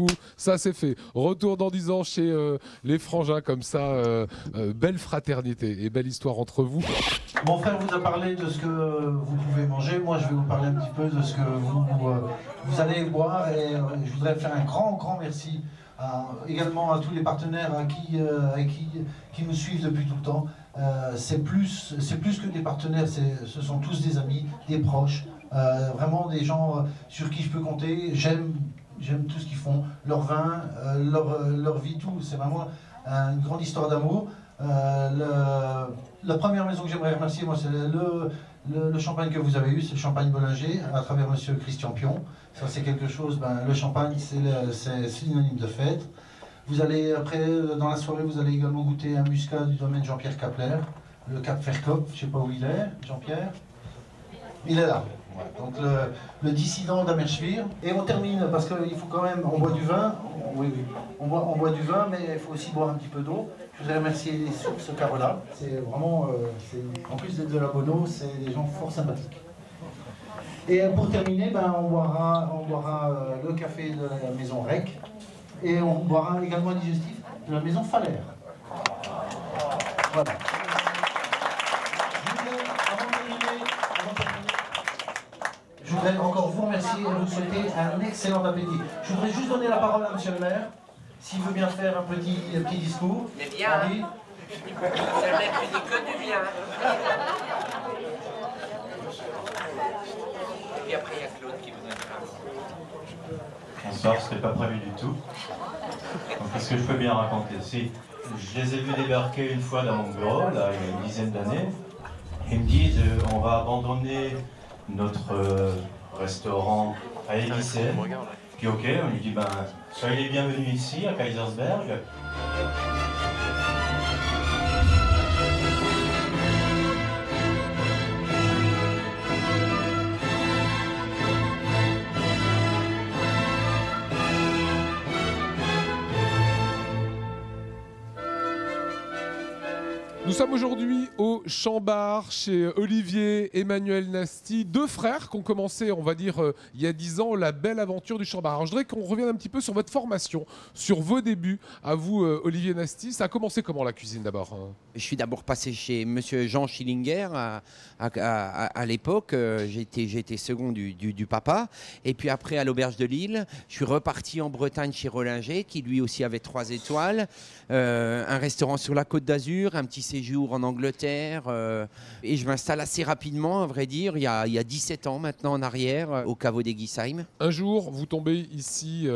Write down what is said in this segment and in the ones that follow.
coup, ça c'est fait. Retour dans 10 ans chez les frangins comme ça. Belle fraternité et belle histoire entre vous. Mon frère vous a parlé de ce que vous pouvez manger. Moi, je vais vous parler un petit peu de ce que vous allez boire. Et je voudrais faire un grand merci également à tous les partenaires qui nous suivent depuis tout le temps. C'est plus que des partenaires, ce sont tous des amis, des proches, vraiment des gens sur qui je peux compter. J'aime tout ce qu'ils font, leur vin, leur vie, tout. C'est vraiment une grande histoire d'amour. La première maison que j'aimerais remercier, moi, c'est le champagne que vous avez eu, c'est le champagne Bollinger, à travers monsieur Christian Pion. Ça, c'est quelque chose, le champagne, c'est synonyme de fête. Vous allez, après, dans la soirée, vous allez également goûter un muscat du domaine Jean-Pierre Capler, le Cap Ferkop, je ne sais pas où il est, Jean-Pierre. Il est là. Ouais. Donc le dissident d'Amerschwir. Et on termine, parce qu'il faut quand même, on boit du vin, on boit du vin, mais il faut aussi boire un petit peu d'eau. Je voudrais remercier les sources Carola. C'est vraiment, en plus d'être de la Bono, c'est des gens fort sympathiques. Et pour terminer, on boira le café de la maison Rec. Et on boira également un digestif de la maison Faller. Voilà. Je voudrais encore vous remercier et vous souhaiter un excellent appétit. Je voudrais juste donner la parole à monsieur le maire, s'il veut bien faire un petit discours. Mais bien, c'est le mec qui dit que du bien. Et puis après, il y a Claude qui vous intéresse. Bonsoir, c'était pas prévu du tout. Donc, qu'est-ce que je peux bien raconter? Si, je les ai vus débarquer une fois dans mon bureau, là, il y a une dizaine d'années. Ils me disent on va abandonner notre restaurant à Élysée. Puis ok, on lui dit soyez les bienvenus ici, à Kaisersberg. Nous sommes aujourd'hui au Chambard chez Olivier, Emmanuel Nasty, deux frères qui ont commencé, on va dire, il y a 10 ans, la belle aventure du Chambard. Alors je voudrais qu'on revienne un petit peu sur votre formation, sur vos débuts. À vous, Olivier Nasty, ça a commencé comment la cuisine d'abord? Je suis d'abord passé chez monsieur Jean Schillinger à l'époque. J'ai été second du papa. Et puis après, à l'Auberge de Lille, je suis reparti en Bretagne chez Rollinger, qui lui aussi avait 3 étoiles. Un restaurant sur la Côte d'Azur, un petit séjour en Angleterre. Et je m'installe assez rapidement, à vrai dire, il y a 17 ans maintenant en arrière, au caveau d'Eguisheim. Un jour, vous tombez ici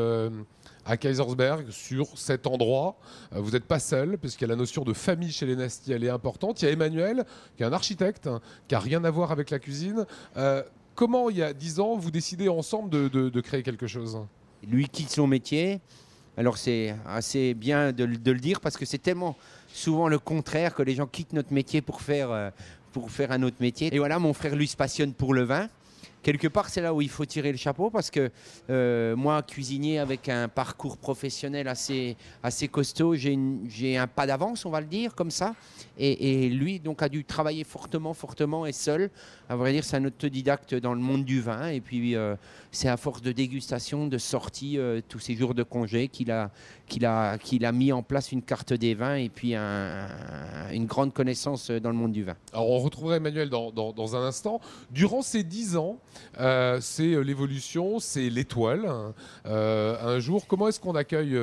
à Kaisersberg, sur cet endroit. Vous n'êtes pas seul, parce qu'il y a la notion de famille chez les Nasty, elle est importante. Il y a Emmanuel, qui est un architecte, qui n'a rien à voir avec la cuisine. Comment, il y a 10 ans, vous décidez ensemble de créer quelque chose? Lui quitte son métier. Alors c'est assez bien de le dire, parce que c'est tellement souvent le contraire que les gens quittent notre métier pour faire un autre métier. Et voilà, mon frère, lui, se passionne pour le vin. Quelque part, c'est là où il faut tirer le chapeau, parce que moi, cuisinier avec un parcours professionnel assez costaud, j'ai un pas d'avance, on va le dire, comme ça. Et lui, donc, a dû travailler fortement et seul. À vrai dire, c'est un autodidacte dans le monde du vin. Et puis, c'est à force de dégustation, de sortie, tous ces jours de congé qu'il a mis en place une carte des vins et puis une grande connaissance dans le monde du vin. Alors, on retrouvera Emmanuel dans un instant. Durant ces 10 ans, c'est l'évolution, c'est l'étoile. Un jour, comment est-ce qu'on accueille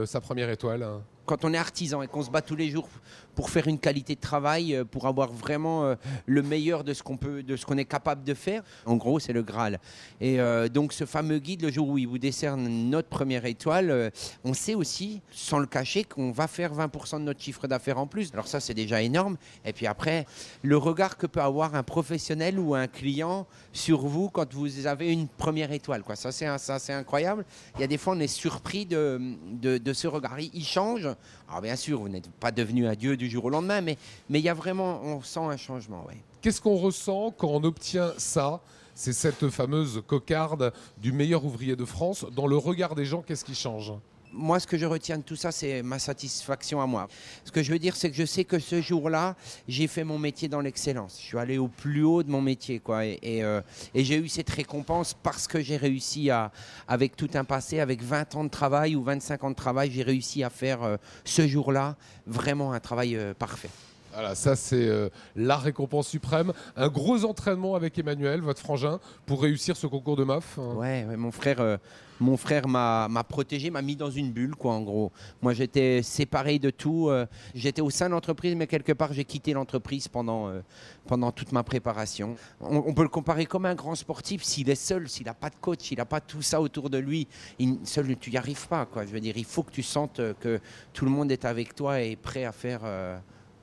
sa première étoile? Quand on est artisan et qu'on se bat tous les jours pour faire une qualité de travail, pour avoir vraiment le meilleur de ce qu'on est capable de faire, en gros, c'est le Graal. Et donc, ce fameux guide, le jour où il vous décerne notre première étoile, on sait aussi, sans le cacher, qu'on va faire 20% de notre chiffre d'affaires en plus. Alors ça, c'est déjà énorme. Et puis après, le regard que peut avoir un professionnel ou un client sur vous quand vous avez une première étoile, quoi. Ça, c'est incroyable. Il y a des fois, on est surpris de ce regard. Il change. Alors bien sûr, vous n'êtes pas devenu un dieu du jour au lendemain, mais il y a vraiment, on sent un changement. Ouais. Qu'est-ce qu'on ressent quand on obtient ça? C'est cette fameuse cocarde du meilleur ouvrier de France. Dans le regard des gens, qu'est-ce qui change? moi, ce que je retiens de tout ça, c'est ma satisfaction à moi. Ce que je veux dire, c'est que je sais que ce jour-là, j'ai fait mon métier dans l'excellence. Je suis allé au plus haut de mon métier, quoi. Et j'ai eu cette récompense parce que j'ai réussi avec tout un passé, avec 20 ans de travail ou 25 ans de travail, j'ai réussi à faire ce jour-là vraiment un travail parfait. Voilà, ça c'est la récompense suprême. Un gros entraînement avec Emmanuel, votre frangin, pour réussir ce concours de MOF. Ouais, mon frère m'a protégé, m'a mis dans une bulle, quoi, en gros. Moi, j'étais séparé de tout. J'étais au sein de l'entreprise, mais quelque part, j'ai quitté l'entreprise pendant toute ma préparation. On peut le comparer comme un grand sportif. S'il est seul, s'il n'a pas de coach, s'il n'a pas tout ça autour de lui, seul, tu n'y arrives pas, quoi. Je veux dire, il faut que tu sentes que tout le monde est avec toi et est prêt à faire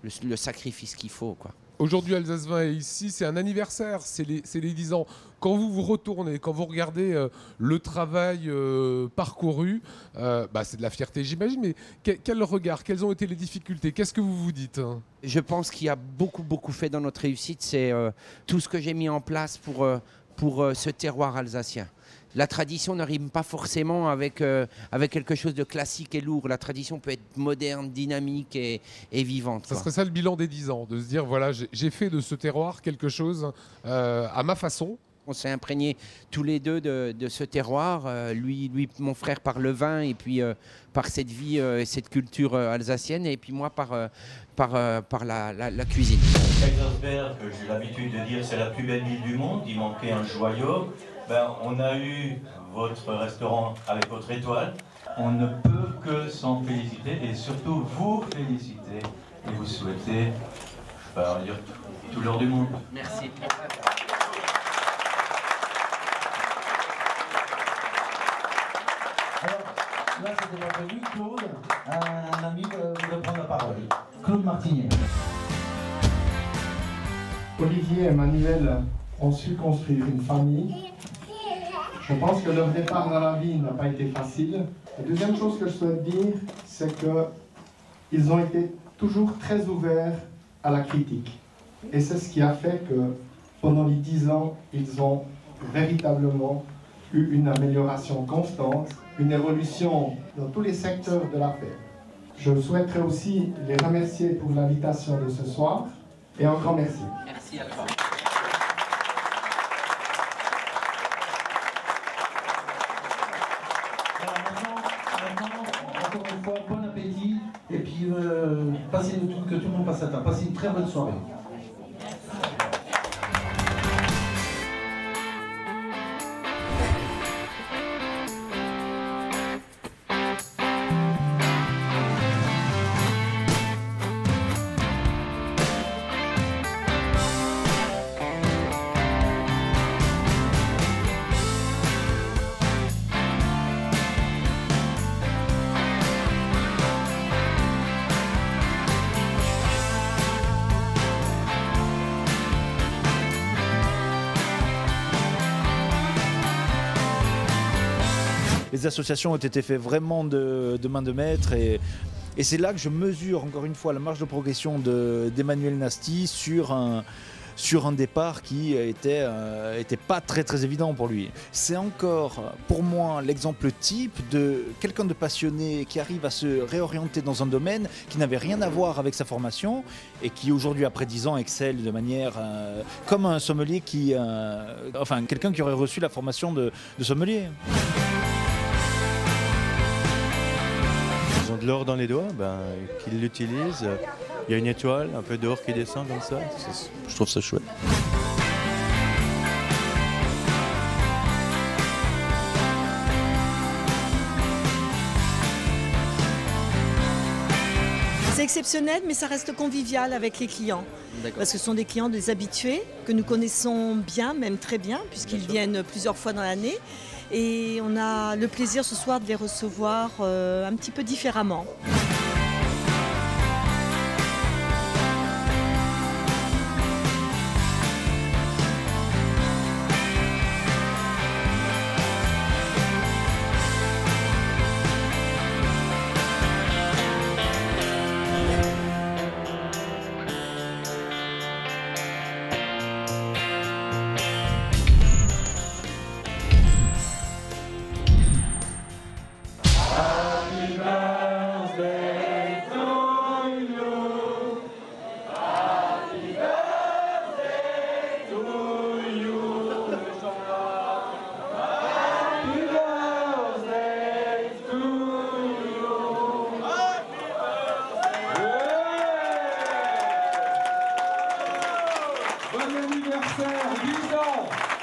le sacrifice qu'il faut, quoi. Aujourd'hui, Alsace 20 est ici, c'est un anniversaire, c'est les 10 ans. Quand vous vous retournez, quand vous regardez le travail parcouru, c'est de la fierté, j'imagine, mais quel regard, quelles ont été les difficultés? Qu'est-ce que vous vous dites? Je pense qu'il y a beaucoup fait dans notre réussite, c'est tout ce que j'ai mis en place pour ce terroir alsacien. La tradition ne rime pas forcément avec quelque chose de classique et lourd. La tradition peut être moderne, dynamique et vivante. Ça serait ça le bilan des 10 ans, de se dire, voilà, j'ai fait de ce terroir quelque chose à ma façon. On s'est imprégnés tous les deux de ce terroir, lui, mon frère, par le vin et puis par cette vie, cette culture alsacienne, et puis moi par la cuisine. Kaysersberg, que j'ai l'habitude de dire c'est la plus belle ville du monde, il manquait un joyau. On a eu votre restaurant avec votre étoile. On ne peut que s'en féliciter et surtout vous féliciter et vous souhaiter, dire tout l'or du monde. Merci. Alors, là, c'était votre ami Claude, un ami voudrait prendre la parole. Claude Martinier. Olivier et Emmanuel ont su construire une famille. Je pense que leur départ dans la vie n'a pas été facile. La deuxième chose que je souhaite dire, c'est qu'ils ont été toujours très ouverts à la critique. Et c'est ce qui a fait que pendant les 10 ans, ils ont véritablement eu une amélioration constante, une évolution dans tous les secteurs de l'affaire. Je souhaiterais aussi les remercier pour l'invitation de ce soir et un grand merci. Merci à toi. Encore une fois, bon appétit et puis que tout le monde passe à table. Passez une très bonne soirée. Les associations ont été faites vraiment de main de maître et c'est là que je mesure encore une fois la marge de progression d'Emmanuel Nasty sur un départ qui était pas très évident pour lui. C'est encore pour moi l'exemple type de quelqu'un de passionné qui arrive à se réorienter dans un domaine qui n'avait rien à voir avec sa formation et qui aujourd'hui après 10 ans excelle de manière comme un sommelier quelqu'un qui aurait reçu la formation de sommelier. Ils ont de l'or dans les doigts, qu'ils l'utilisent. Il y a une étoile, un peu d'or qui descend comme ça. Je trouve ça chouette. C'est exceptionnel, mais ça reste convivial avec les clients. Parce que ce sont des clients, des habitués, que nous connaissons bien, même très bien, puisqu'ils viennent plusieurs fois dans l'année. Et on a le plaisir ce soir de les recevoir un petit peu différemment. Happy anniversaire, 10 ans.